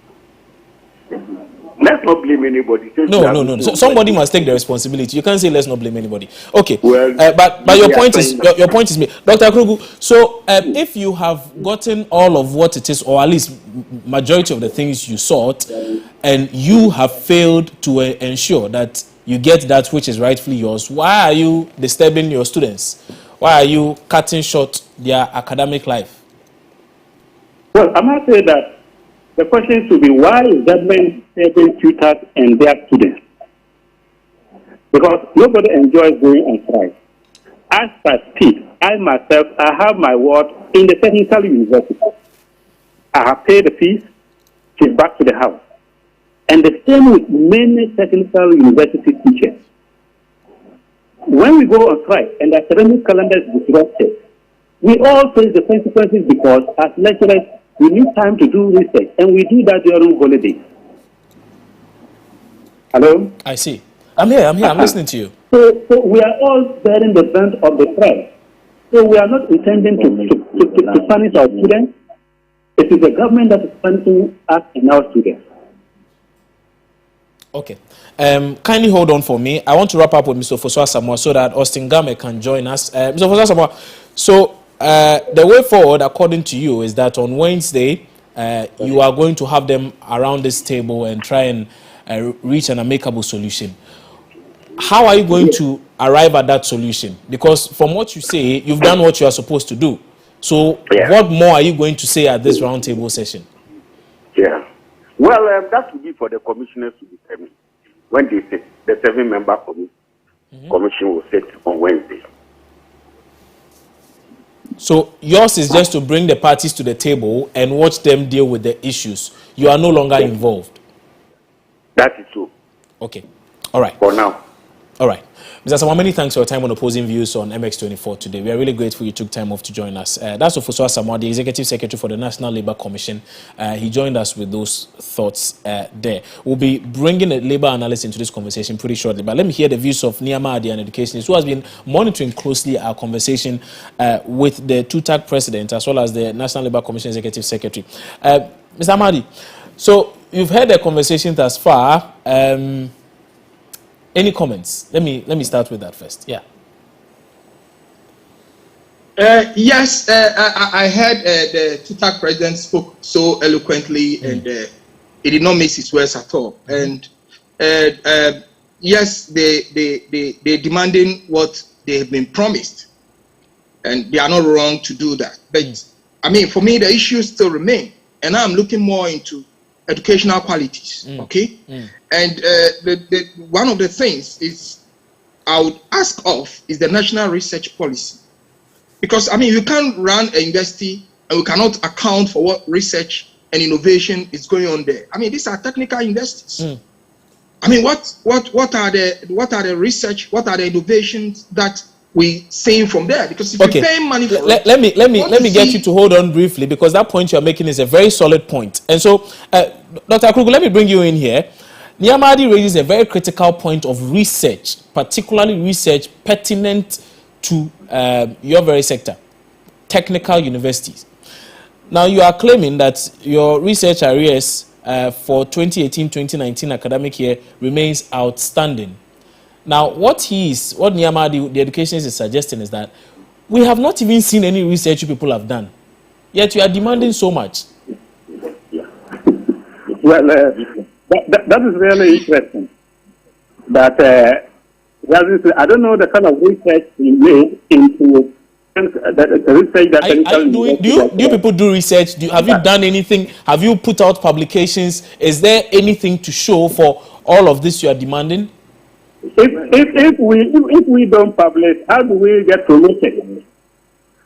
Speaker 15: Let's not blame anybody.
Speaker 9: No. So somebody must take the responsibility. You can't say let's not blame anybody. Okay. Well, but your point is made, Dr. Krugu. So if you have gotten all of what it is, or at least majority of the things you sought, and you have failed to ensure that you get that which is rightfully yours, why are you disturbing your students? Why are you cutting short their academic life?
Speaker 16: Well, I must say that the question should be, why is government helping tutors and their students? Because nobody enjoys going on strike. As I speak, I myself, I have my ward in the technical university. I have paid the fees, she's back to the house. And the same with many technical university teachers. When we go on strike and the academic calendar is disrupted, we all face the consequences, because as lecturers, we need time to do research, and we do that during holidays. Hello?
Speaker 9: I see. I'm here, I'm listening to you.
Speaker 16: So we are all bearing the brunt of the strike. So we are not intending to punish our students. It is the government that is punishing us and our students.
Speaker 9: Okay. Kindly hold on for me. I want to wrap up with Mr. Fosu Asamoah so that Austin Game can join us. Mr. Fosu Asamoah, so the way forward, according to you, is that on Wednesday, you are going to have them around this table and try and reach an amicable solution. How are you going to arrive at that solution? Because from what you say, you've done what you are supposed to do. So what more are you going to say at this roundtable session?
Speaker 15: Yeah. Well, that will be for the commissioners to determine. When they sit, the 7-member commission will sit on Wednesday.
Speaker 9: So yours is just to bring the parties to the table and watch them deal with the issues. You are no longer involved.
Speaker 15: That is true.
Speaker 9: Okay. All right.
Speaker 15: For now.
Speaker 9: All right. Mr. Asamoah, many thanks for your time on Opposing Views on MX24 today. We are really grateful you took time off to join us. That's Fosu Asamoah, the Executive Secretary for the National Labour Commission. He joined us with those thoughts there. We'll be bringing a labour analyst into this conversation pretty shortly, but let me hear the views of Niyama Adi, an educationist who has been monitoring closely our conversation with the TUTAG President as well as the National Labour Commission Executive Secretary. Mr. Amadi, so you've heard the conversation thus far. Any comments? Let me start with that first. Yeah.
Speaker 14: Yes, I heard the TUTAG president spoke so eloquently, and he did not miss his words at all. And yes, they're demanding what they have been promised, and they are not wrong to do that. But I mean, for me, the issues still remain, and I'm looking more into educational qualities. Okay, and one of the things is I would ask of is the national research policy, because I mean, you can't run a university and we cannot account for what research and innovation is going on there. I mean, these are technical universities. I mean, what are the research? What are the innovations that we seeing from there? Because if you pay money for it,
Speaker 9: let me get you to hold on briefly, because that point you're making is a very solid point. And so, Dr. Kruger, let me bring you in here. Niamadi raises a very critical point of research, particularly research pertinent to your very sector, technical universities. Now, you are claiming that your research arrears for 2018-2019 academic year remains outstanding. Now, what Niamadi, the education is suggesting is that we have not even seen any research you people have done, yet you are demanding so much.
Speaker 16: Well, that is really interesting. But I don't know the kind of research we made into the research that
Speaker 9: do you people do research? Have you done anything? Have you put out publications? Is there anything to show for all of this you are demanding?
Speaker 16: If we don't publish, how do we get promoted?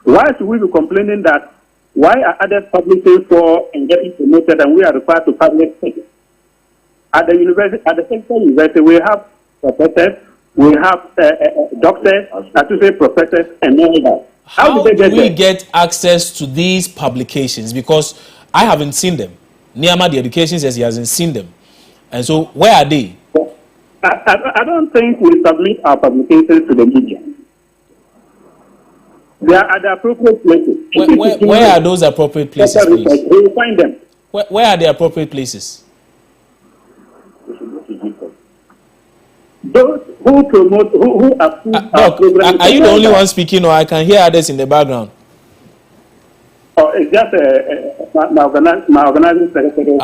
Speaker 16: Why should we be complaining that why are others publishing for and getting promoted and we are required to publish things? At the university, at the technical university, we have professors, we have doctors, associate professors, and all that.
Speaker 9: How do we get access to these publications? Because I haven't seen them. Niama, the education says he hasn't seen them. And so, where are they?
Speaker 16: I don't think we submit our publications to the media. They are at the appropriate places.
Speaker 9: Where are those appropriate places, please?
Speaker 16: We will find them.
Speaker 9: Where are the appropriate places?
Speaker 16: Those who promote, who approve our program.
Speaker 9: Are you the only one speaking, or I can hear others in the background?
Speaker 16: Oh, it's just my organizing secretary.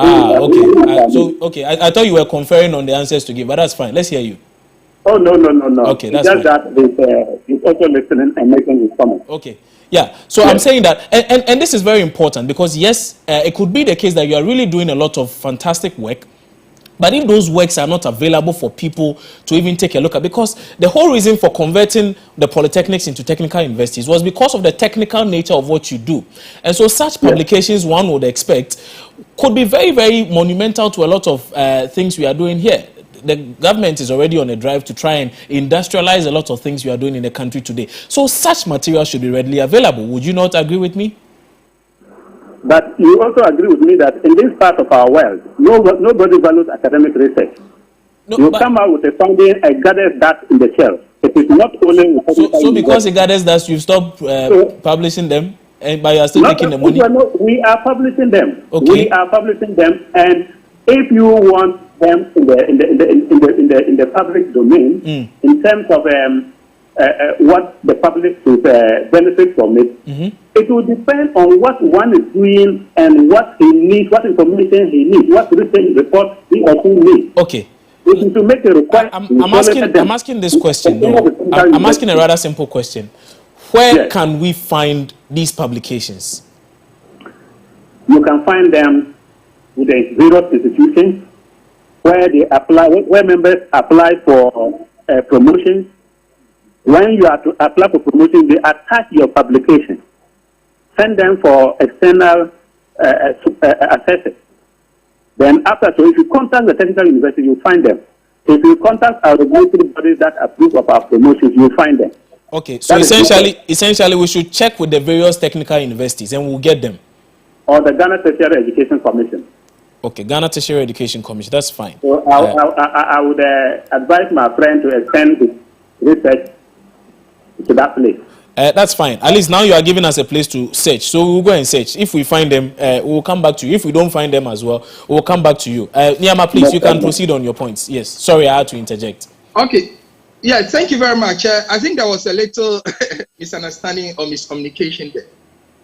Speaker 9: Okay. I thought you were conferring on the answers to give, but that's fine. Let's hear you.
Speaker 16: Oh, no.
Speaker 9: Okay, that's
Speaker 16: just fine. That he's also listening and making his comment.
Speaker 9: Okay. Yeah, so yes. I'm saying that, and this is very important, because yes, it could be the case that you are really doing a lot of fantastic work, but if those works are not available for people to even take a look at, because the whole reason for converting the polytechnics into technical universities was because of the technical nature of what you do. And so such publications, one would expect, could be very, very monumental to a lot of things we are doing here. The government is already on a drive to try and industrialize a lot of things we are doing in the country today. So such material should be readily available. Would you not agree with me?
Speaker 16: But you also agree with me that in this part of our world, nobody values academic research. You come out with a finding and gathers that in the shelf. It is not only...
Speaker 9: So because it gathers that, you've stopped publishing them, but you are still taking the money?
Speaker 16: We are publishing them.
Speaker 9: Okay.
Speaker 16: We are publishing them, and if you want them in the public domain, in terms of what the public should benefit from it, it will depend on what one is doing and what he needs, what information he needs, what research report he or she needs.
Speaker 9: Okay.
Speaker 16: To make a request,
Speaker 9: I'm asking this question. No, I'm asking a rather simple question. Where can we find these publications?
Speaker 16: You can find them with the various institutions where they apply, where members apply for promotions. When you are to apply for promotion, they attach your publication. Send them for external assessment. Then after, so if you contact the technical university, you'll find them. If you contact our regulatory bodies that approve of our promotions, you'll find them.
Speaker 9: Okay, so essentially we should check with the various technical universities and we'll get them.
Speaker 16: Or the Ghana Tertiary Education Commission.
Speaker 9: Okay, Ghana Tertiary Education Commission, that's fine.
Speaker 16: So I would advise my friend to extend his research to that place.
Speaker 9: That's fine. At least now you are giving us a place to search. So we'll go and search. If we find them, we'll come back to you. If we don't find them as well, we'll come back to you. Niama, please, you can proceed on your points. Yes. Sorry, I had to interject.
Speaker 14: Okay. Yeah, thank you very much. I think there was a little misunderstanding or miscommunication there.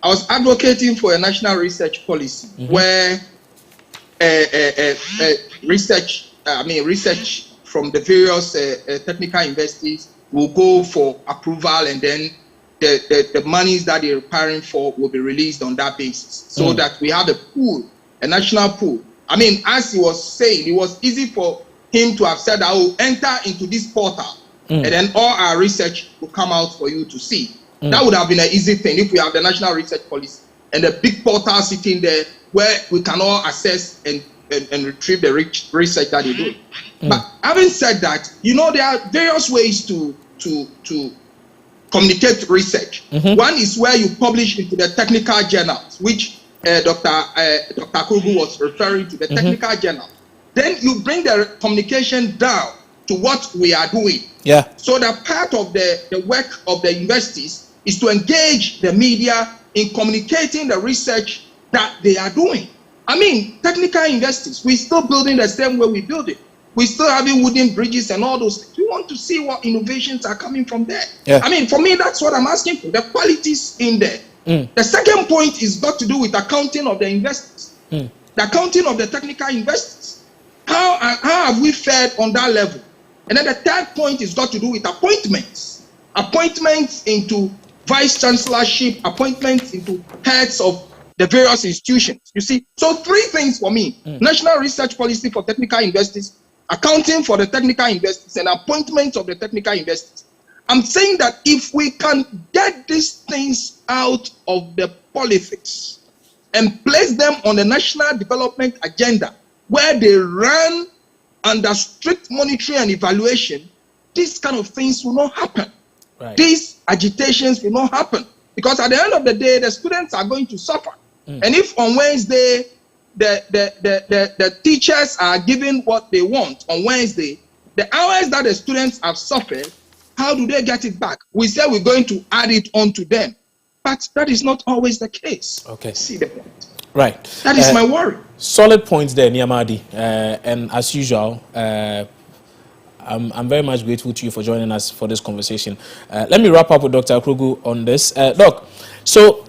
Speaker 14: I was advocating for a national research policy where research from the various technical universities will go for approval, and then the monies that they're preparing for will be released on that basis, so that we have a pool, a national pool. I mean, as he was saying, it was easy for him to have said, I will enter into this portal, and then all our research will come out for you to see. That would have been an easy thing if we have the national research policy and a big portal sitting there where we can all access and retrieve the research that they do. But having said that, you know, there are various ways to communicate research. One is where you publish into the technical journals, which Dr. Krugu was referring to, the technical journal. Then you bring the communication down to what we are doing.
Speaker 9: Yeah.
Speaker 14: So that part of the work of the universities is to engage the media in communicating the research that they are doing. I mean, technical universities, we're still building the same way we build it. We're still having wooden bridges and all those things. We want to see what innovations are coming from there.
Speaker 9: Yeah.
Speaker 14: I mean, for me, that's what I'm asking for. The qualities in there. The second point is got to do with accounting of the investors. The accounting of the technical investors. How have we fared on that level? And then the third point is got to do with appointments. Appointments into vice chancellorship, appointments into heads of the various institutions. You see, so three things for me: national research policy for technical investors, accounting for the technical investors, and appointments of the technical investors. I'm saying that if we can get these things out of the politics and place them on the national development agenda, where they run under strict monitoring and evaluation, these kind of things will not happen. Right. These agitations will not happen, because at the end of the day, the students are going to suffer. And if on Wednesday the teachers are given what they want on Wednesday, the hours that the students have suffered, how do they get it back? We say we're going to add it on to them, but that is not always the case.
Speaker 9: Okay.
Speaker 14: See the point.
Speaker 9: Right.
Speaker 14: That is my worry.
Speaker 9: Solid points there, Niamadi. And as usual, I'm very much grateful to you for joining us for this conversation. Let me wrap up with Dr. Krugu on this. Doc, so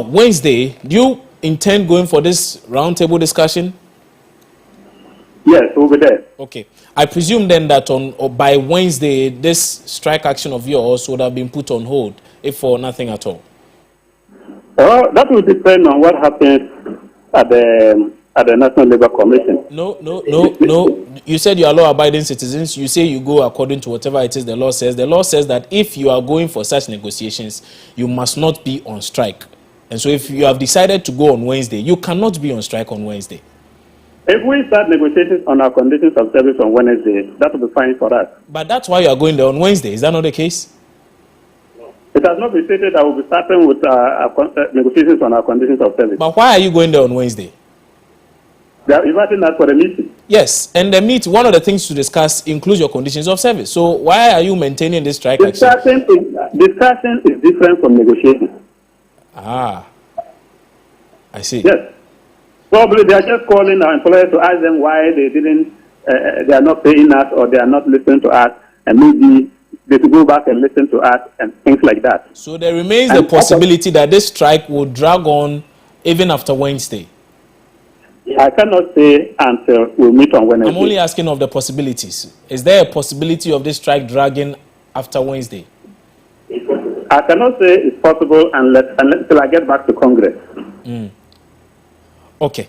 Speaker 9: Wednesday, do you intend going for this roundtable discussion?
Speaker 16: Yes, we'll be there.
Speaker 9: Okay. I presume then that by Wednesday, this strike action of yours would have been put on hold, if for nothing at all.
Speaker 16: That will depend on what happens at the National Labour Commission.
Speaker 9: No. You said you are law-abiding citizens. You say you go according to whatever it is the law says. The law says that if you are going for such negotiations, you must not be on strike. And so if you have decided to go on Wednesday, you cannot be on strike on Wednesday.
Speaker 16: If we start negotiations on our conditions of service on Wednesday, that will be fine for us.
Speaker 9: But that's why you are going there on Wednesday. Is that not the case?
Speaker 16: It has not been stated that we'll be starting with negotiations on our conditions of service.
Speaker 9: But why are you going there on Wednesday?
Speaker 16: They are inviting us for a meeting.
Speaker 9: Yes, and the meet, one of the things to discuss includes your conditions of service. So why are you maintaining this strike action?
Speaker 16: Discussion is different from negotiation.
Speaker 9: Ah, I see.
Speaker 16: Yes. Probably they are just calling our employers to ask them why they didn't, they are not paying us or they are not listening to us, and maybe they should go back and listen to us and things like that.
Speaker 9: So there remains the possibility that this strike will drag on even after Wednesday.
Speaker 16: I cannot say until we meet on Wednesday.
Speaker 9: I'm only asking of the possibilities. Is there a possibility of this strike dragging after Wednesday?
Speaker 16: I cannot say it's possible until I get back to Congress.
Speaker 9: Okay.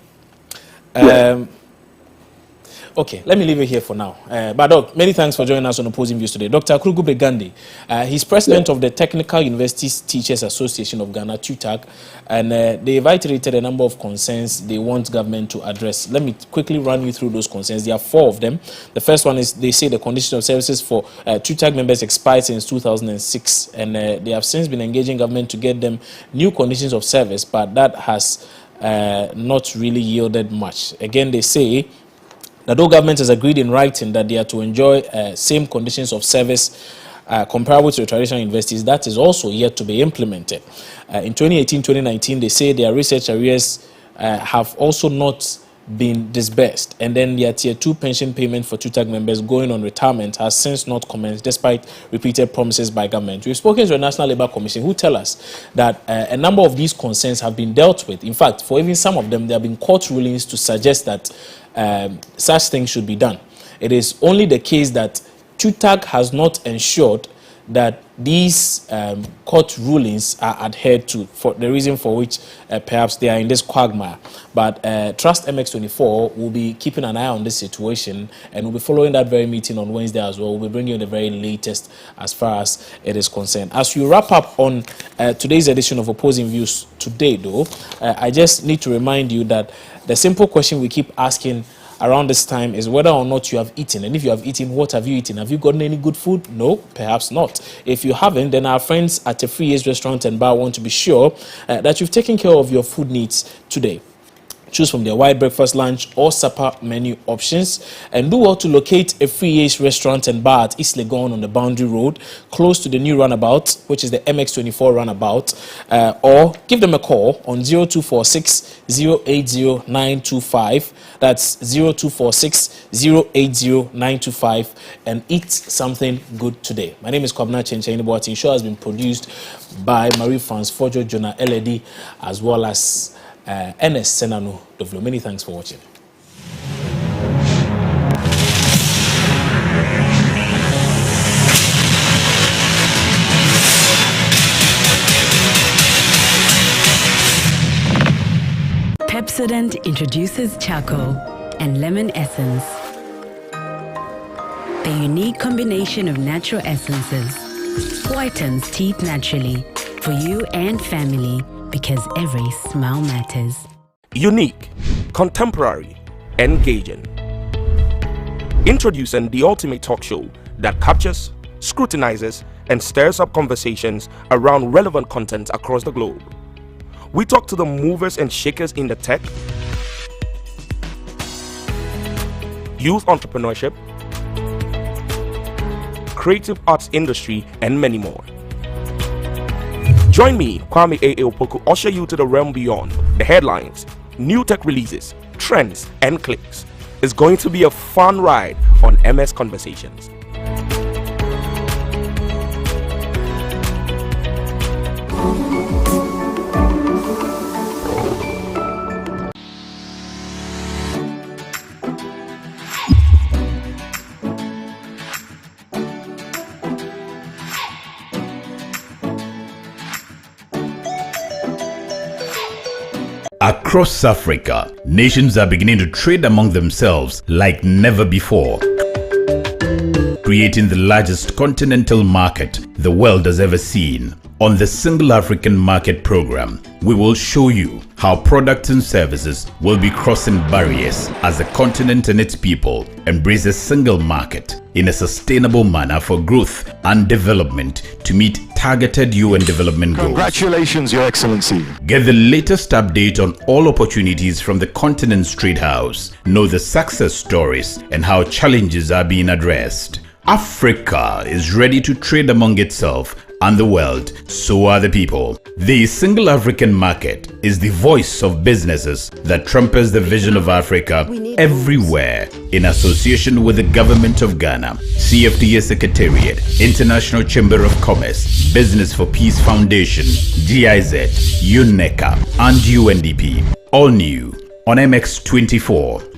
Speaker 9: Okay, let me leave it here for now. But Doc, many thanks for joining us on Opposing Views today. Dr. Krugu Begandi, he's president of the Technical Universities Teachers Association of Ghana, TUTAG, and they've iterated a number of concerns they want government to address. Let me quickly run you through those concerns. There are 4 of them. The first one is they say the condition of services for TUTAG members expired since 2006, and they have since been engaging government to get them new conditions of service, but that has not really yielded much. Again, they say that though government has agreed in writing that they are to enjoy same conditions of service comparable to the traditional universities, that is also yet to be implemented. In 2018-2019, they say their research arrears have also not been disbursed, and then their Tier 2 pension payment for TUTAG members going on retirement has since not commenced despite repeated promises by government. We've spoken to the National Labour Commission, who tell us that a number of these concerns have been dealt with. In fact, for even some of them, there have been court rulings to suggest that such things should be done. It is only the case that TUTAG has not ensured that these court rulings are adhered to, for the reason for which perhaps they are in this quagmire. But Trust MX24 will be keeping an eye on this situation, and we'll be following that very meeting on Wednesday as well. We'll be bringing you the very latest as far as it is concerned. As we wrap up on today's edition of Opposing Views today, though, I just need to remind you that the simple question we keep asking around this time is whether or not you have eaten. And if you have eaten, what have you eaten? Have you gotten any good food? No, perhaps not. If you haven't, then our friends at a Free Ace restaurant and bar want to be sure that you've taken care of your food needs today. Choose from their wide breakfast, lunch, or supper menu options, and do well to locate a Free Ace restaurant and bar at East Legon on the Boundary Road, close to the new runabout, which is the MX24 runabout, or give them a call on 0246 080 925. That's 0246 080 925, and eat something good today. My name is Kwabena Chenchen. The show has been produced by Marie-France Fojo, Jonah Eledi, as well as NS Senano Dovlo. Many thanks for watching.
Speaker 17: Pepsodent introduces charcoal and lemon essence. The unique combination of natural essences whitens teeth naturally for you and family, because every smile matters.
Speaker 2: Unique, contemporary, engaging. Introducing the ultimate talk show that captures, scrutinizes, and stirs up conversations around relevant content across the globe. We talk to the movers and shakers in the tech, youth entrepreneurship, creative arts industry, and many more. Join me, Kwame A. Opoku, usher you to the realm beyond the headlines, new tech releases, trends, and clicks. It's going to be a fun ride on MS Conversations.
Speaker 4: Across Africa, nations are beginning to trade among themselves like never before, creating the largest continental market the world has ever seen. On the Single African Market Program, we will show you how products and services will be crossing barriers as the continent and its people embrace a single market in a sustainable manner for growth and development to meet targeted UN development goals.
Speaker 3: Congratulations, Your Excellency.
Speaker 4: Get the latest update on all opportunities from the continent's trade house. Know the success stories and how challenges are being addressed. Africa is ready to trade among itself and the world, so are the people. The Single African Market is the voice of businesses that trumpets the vision of Africa everywhere, in association with the Government of Ghana, CFDA Secretariat, International Chamber of Commerce, Business for Peace Foundation, GIZ, UNECA, and UNDP. All new on MX24.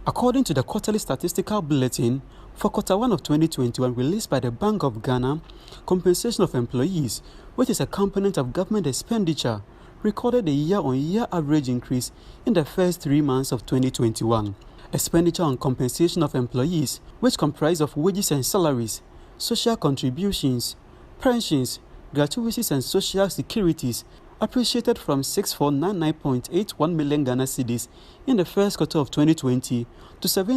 Speaker 18: According to the quarterly statistical bulletin for Q1 of 2021 released by the Bank of Ghana, compensation of employees, which is a component of government expenditure, recorded a year-on-year average increase in the first 3 months of 2021. Expenditure on compensation of employees, which comprise of wages and salaries, social contributions, pensions, gratuities and social securities, appreciated from 6,499.81 million Ghana cedis in the first quarter of 2020 to 7